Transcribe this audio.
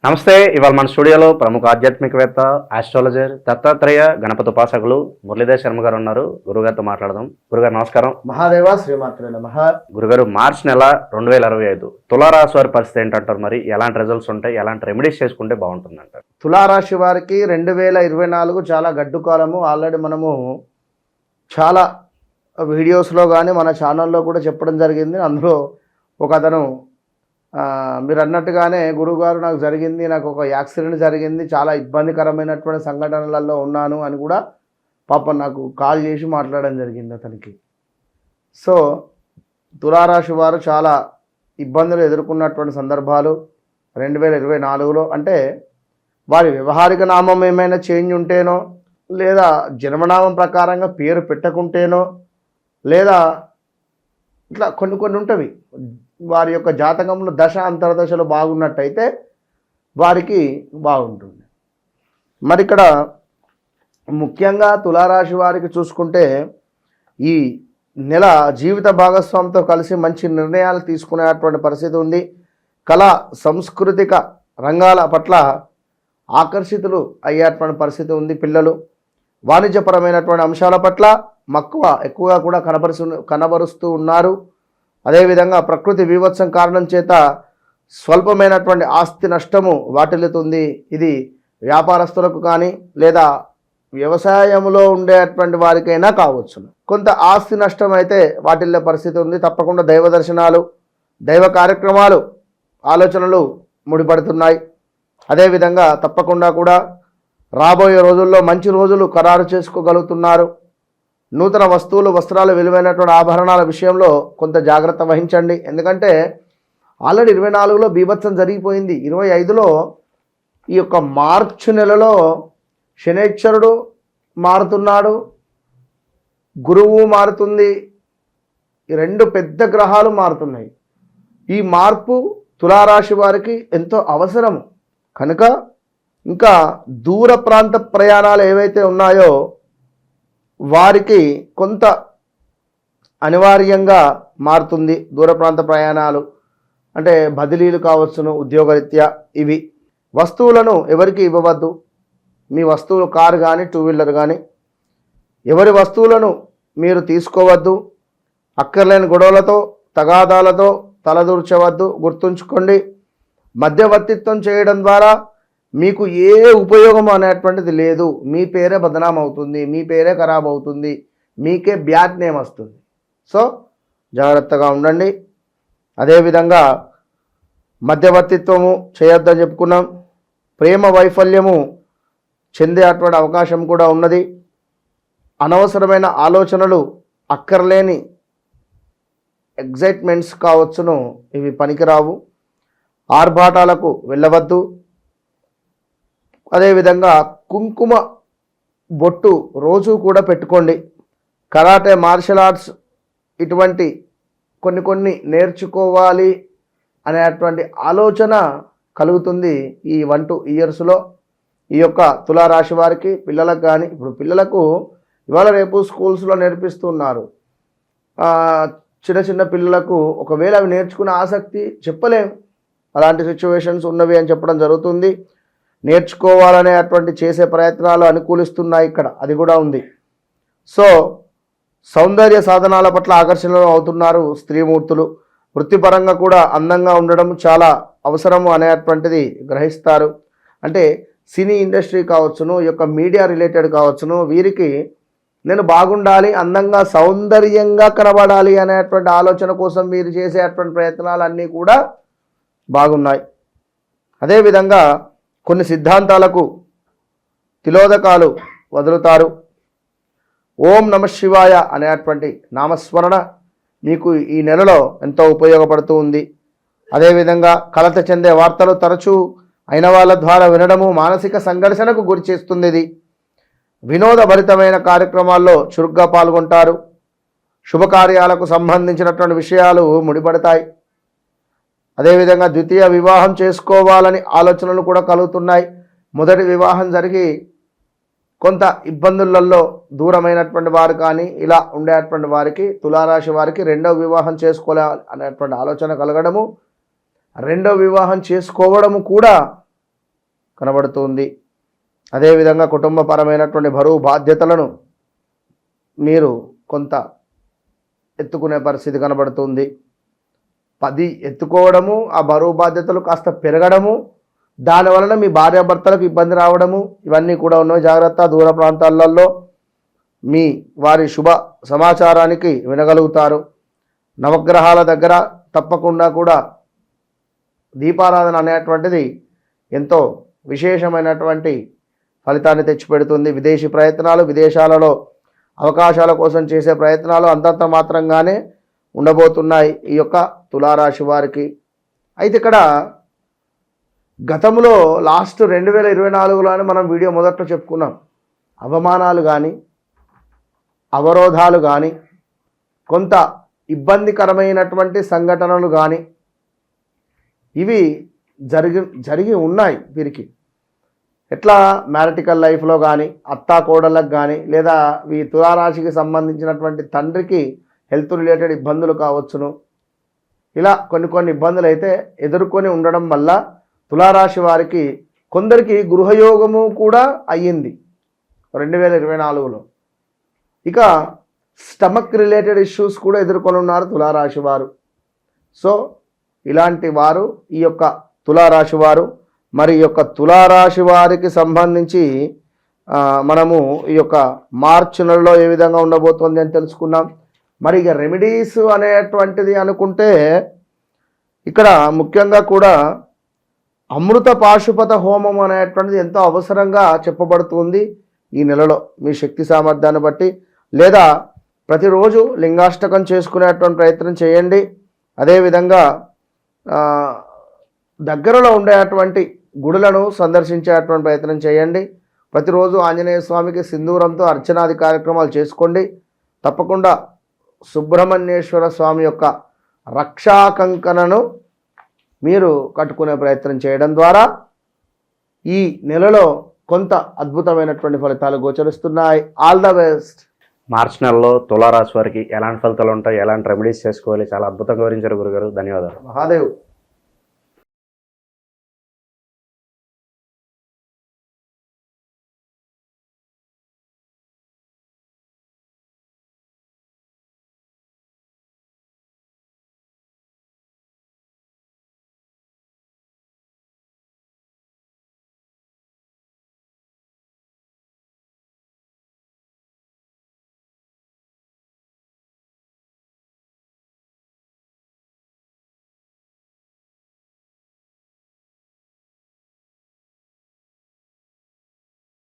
నమస్తే. ఇవాళ మన స్టూడియోలో ప్రముఖ ఆధ్యాత్మికవేత్త, ఆస్ట్రాలజర్, దత్తాత్రేయ గణపతి ఉపాసకులు మురళీధర్ శర్మ గారు ఉన్నారు. గురుగారితో మాట్లాడదాం. గురుగారు నమస్కారం. మహాదేవ శ్రీమాత్రే నమః. గురుగారు, మార్చి నెల 2025 తులారాశి వారి పరిస్థితి ఏంటంటారు? మరి ఎలాంటి రిజల్ట్స్ ఉంటాయి? ఎలాంటి రెమెడీస్ చేసుకుంటే బాగుంటుంది అంటారు? తులారాశి వారికి 2024 చాలా గడ్డు కాలము. ఆల్రెడీ మనము చాలా వీడియోస్లో కానీ మన ఛానల్లో కూడా చెప్పడం జరిగింది. అందులో ఒక అతను మీరు అన్నట్టుగానే గురువుగారు నాకు జరిగింది, నాకు ఒక యాక్సిడెంట్ జరిగింది, చాలా ఇబ్బందికరమైనటువంటి సంఘటనలలో ఉన్నాను అని కూడా పాపం నాకు కాల్ చేసి మాట్లాడడం జరిగింది అతనికి. సో తులారాశి వారు చాలా ఇబ్బందులు ఎదుర్కొన్నటువంటి సందర్భాలు 2024లో, అంటే వారి వ్యవహారిక నామం ఏమైనా చేంజ్ ఉంటేనో, లేదా జన్మనామం ప్రకారంగా పేరు పెట్టకుంటేనో, లేదా ఇట్లా కొన్ని ఉంటవి. వారి యొక్క జాతకంలో దశ అంతర్దశలు బాగున్నట్టయితే వారికి బాగుంటుంది. మరి ఇక్కడ ముఖ్యంగా తులారాశి వారికి చూసుకుంటే ఈ నెల జీవిత భాగస్వామితో కలిసి మంచి నిర్ణయాలు తీసుకునేటువంటి పరిస్థితి ఉంది. కళా సాంస్కృతిక రంగాల పట్ల ఆకర్షితులు అయ్యేటువంటి పరిస్థితి ఉంది. పిల్లలు వాణిజ్యపరమైనటువంటి అంశాల పట్ల మక్కువ ఎక్కువగా కూడా కనబరుస్తూ ఉన్నారు. అదేవిధంగా ప్రకృతి వివత్సం కారణం చేత స్వల్పమైనటువంటి ఆస్తి నష్టము వాటిల్లుతుంది. ఇది వ్యాపారస్తులకు కానీ లేదా వ్యవసాయంలో ఉండేటువంటి వారికైనా కావచ్చు. కొంత ఆస్తి నష్టం అయితే వాటిల్లే పరిస్థితి ఉంది. తప్పకుండా దైవ దర్శనాలు, దైవ కార్యక్రమాలు, ఆలోచనలు ముడిపడుతున్నాయి. అదేవిధంగా తప్పకుండా కూడా రాబోయే రోజుల్లో మంచి రోజులు ఖరారు చేసుకోగలుగుతున్నారు. నూతన వస్తువులు, వస్త్రాలు, విలువైనటువంటి ఆభరణాల విషయంలో కొంత జాగ్రత్త వహించండి. ఎందుకంటే ఆల్రెడీ 24లో బీభత్సం జరిగిపోయింది. 25లో ఈ యొక్క మార్చి నెలలో శనైశ్వరుడు మారుతున్నాడు, గురువు మారుతుంది. ఈ రెండు పెద్ద గ్రహాలు మారుతున్నాయి. ఈ మార్పు తులారాశి వారికి ఎంతో అవసరం కనుక ఇంకా దూర ప్రాంత ప్రయాణాలు ఏవైతే ఉన్నాయో వారికి కొంత అనివార్యంగా మారుతుంది. దూర ప్రాంత ప్రయాణాలు అంటే బదిలీలు కావచ్చును, ఉద్యోగరీత్యా. ఇవి వస్తువులను ఎవరికి ఇవ్వవద్దు. మీ వస్తువులు కారు కానీ, 2 వీలర్ కానీ, ఎవరి వస్తువులను మీరు తీసుకోవద్దు. అక్కర్లేని గొడవలతో, తగాదాలతో తలదూర్చవద్దు. గుర్తుంచుకోండి, మధ్యవర్తిత్వం చేయడం ద్వారా మీకు ఏ ఉపయోగం అనేటువంటిది లేదు. మీ పేరే బదనాం అవుతుంది, మీ పేరే ఖరాబ్ అవుతుంది, మీకే బ్యాడ్ నేమ్ వస్తుంది. సో జాగ్రత్తగా ఉండండి. అదేవిధంగా మధ్యవర్తిత్వము చేయొద్దని చెప్పుకున్నాం. ప్రేమ వైఫల్యము చెందేటువంటి అవకాశం కూడా ఉన్నది. అనవసరమైన ఆలోచనలు, అక్కర్లేని ఎగ్జైట్మెంట్స్ కావచ్చును, ఇవి పనికిరావు. ఆర్భాటాలకు వెళ్ళవద్దు. అదేవిధంగా కుంకుమ బొట్టు రోజు కూడా పెట్టుకోండి. కరాటే, మార్షల్ ఆర్ట్స్ ఇటువంటి కొన్ని నేర్చుకోవాలి అనేటువంటి ఆలోచన కలుగుతుంది ఈ 1-2 ఇయర్స్లో. ఈ యొక్క తులారాశి వారికి, పిల్లలకు కానీ, ఇప్పుడు పిల్లలకు ఇవాళ రేపు స్కూల్స్లో నేర్పిస్తున్నారు. చిన్న పిల్లలకు ఒకవేళ అవి నేర్చుకునే ఆసక్తి చెప్పలేం, అలాంటి సిచ్యువేషన్స్ ఉన్నవి అని చెప్పడం జరుగుతుంది. నేర్చుకోవాలనే అటువంటి చేసే ప్రయత్నాలు అనుకూలిస్తున్నాయి ఇక్కడ, అది కూడా ఉంది. సో సౌందర్య సాధనాల పట్ల ఆకర్షణలు అవుతున్నారు స్త్రీమూర్తులు. వృత్తిపరంగా కూడా అందంగా ఉండడం చాలా అవసరము అనేటువంటిది గ్రహిస్తారు. అంటే సినీ ఇండస్ట్రీ కావచ్చును, ఈ యొక్క మీడియా రిలేటెడ్ కావచ్చును, వీరికి నేను బాగుండాలి, అందంగా సౌందర్యంగా కనబడాలి అనేటువంటి ఆలోచన కోసం వీరు చేసేటువంటి ప్రయత్నాలన్నీ కూడా బాగున్నాయి. అదేవిధంగా కొన్ని సిద్ధాంతాలకు తిలోదకాలు వదులుతారు. ఓం నమ శివాయ అనేటువంటి నామస్మరణ మీకు ఈ నెలలో ఎంతో ఉపయోగపడుతూ ఉంది. అదేవిధంగా కలత చెందే వార్తలు తరచూ అయిన వాళ్ళ ద్వారా వినడము మానసిక సంఘర్షణకు గురి చేస్తుంది. ఇది వినోదభరితమైన కార్యక్రమాల్లో చురుగ్గా పాల్గొంటారు. శుభకార్యాలకు సంబంధించినటువంటి విషయాలు ముడిపడతాయి. అదేవిధంగా ద్వితీయ వివాహం చేసుకోవాలని ఆలోచనలు కూడా కలుగుతున్నాయి. మొదటి వివాహం జరిగి కొంత ఇబ్బందులలో దూరమైనటువంటి వారు కానీ ఇలా ఉండేటువంటి వారికి, తులారాశి వారికి రెండవ వివాహం చేసుకోవాలి అనేటువంటి ఆలోచన కలగడము, రెండవ వివాహం చేసుకోవడము కూడా కనబడుతుంది. అదేవిధంగా కుటుంబపరమైనటువంటి బరువు బాధ్యతలను మీరు కొంత ఎత్తుకునే పరిస్థితి కనబడుతుంది. 10 ఎత్తుకోవడము, ఆ బరువు బాధ్యతలు కాస్త పెరగడము, దానివలన మీ భార్యాభర్తలకు ఇబ్బంది రావడము, ఇవన్నీ కూడా ఉన్నాయి. జాగ్రత్త. దూర ప్రాంతాలలో మీ వారి శుభ సమాచారానికి వినగలుగుతారు. నవగ్రహాల దగ్గర తప్పకుండా కూడా దీపారాధన అనేటువంటిది ఎంతో విశేషమైనటువంటి ఫలితాన్ని తెచ్చిపెడుతుంది. విదేశీ ప్రయత్నాలు, విదేశాలలో అవకాశాల కోసం చేసే ప్రయత్నాలు అంతంత మాత్రంగానే ఉండబోతున్నాయి ఈ యొక్క తులారాశి వారికి. అయితే ఇక్కడ గతంలో లాస్ట్ 2024లోనే మనం వీడియో మొదట్లో చెప్పుకున్నాం. అవమానాలు కానీ, అవరోధాలు కానీ, కొంత ఇబ్బందికరమైనటువంటి సంఘటనలు కానీ ఇవి జరిగి ఉన్నాయి వీరికి. ఎట్లా మ్యారిటికల్ లైఫ్లో కానీ, అత్తా కోడళ్ళకు కానీ, లేదా ఈ తులారాశికి సంబంధించినటువంటి తండ్రికి హెల్త్ రిలేటెడ్ ఇబ్బందులు కావచ్చును. ఇలా కొన్ని ఇబ్బందులు అయితే ఎదుర్కొని ఉండడం వల్ల తులారాశి వారికి కొందరికి గృహయోగము కూడా అయ్యింది 2024లో. ఇక స్టమక్ రిలేటెడ్ ఇష్యూస్ కూడా ఎదుర్కొని ఉన్నారు తులారాశి వారు. సో ఇలాంటి వారు ఈ యొక్క తులారాశి వారు. మరి ఈ యొక్క తులారాశి వారికి సంబంధించి మనము ఈ యొక్క మార్చి నెలలో ఏ విధంగా ఉండబోతోంది అని తెలుసుకున్నాం. మరి ఇక రెమెడీస్ అనేటువంటిది అనుకుంటే ఇక్కడ ముఖ్యంగా కూడా అమృత పాశుపత హోమం అనేటువంటిది ఎంతో అవసరంగా చెప్పబడుతుంది ఈ నెలలో. మీ శక్తి సామర్థ్యాన్ని బట్టి లేదా ప్రతిరోజు లింగాష్టకం చేసుకునేటువంటి ప్రయత్నం చేయండి. అదేవిధంగా దగ్గరలో ఉండేటువంటి గుడులను సందర్శించేటువంటి ప్రయత్నం చేయండి. ప్రతిరోజు ఆంజనేయ స్వామికి సింధూరంతో అర్చనాది కార్యక్రమాలు చేసుకోండి. తప్పకుండా సుబ్రహ్మణ్యేశ్వర స్వామి యొక్క రక్షా కంకణను మీరు కట్టుకునే ప్రయత్నం చేయడం ద్వారా ఈ నెలలో కొంత అద్భుతమైనటువంటి ఫలితాలు గోచరిస్తున్నాయి. All the best. మార్చి నెలలో తులారాశి వారికి ఎలాంటి ఫలితాలు ఉంటాయి, ఎలాంటి రెమెడీస్ చేసుకోవాలి, చాలా అద్భుతంగా వివరించారు గురుగారు. ధన్యవాదాలు. మహాదేవ్.